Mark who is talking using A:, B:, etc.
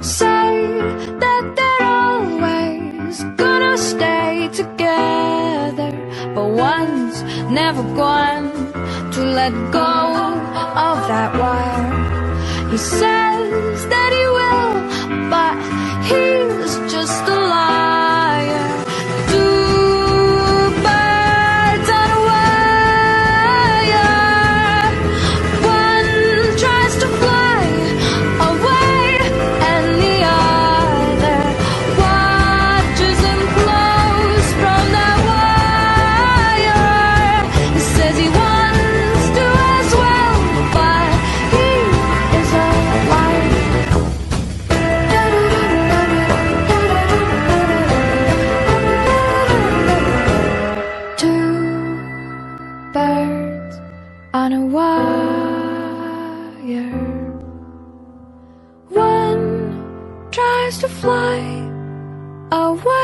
A: say that they're always gonna stay together, but one's never going to let go of that wire. He says that he will, but he's just a liar. Two birds on a wire. One tries to fly away, and the other watches him close from that wire. He says he wants to as well, but he is a liar. Two birds on a wire. One tries to fly away,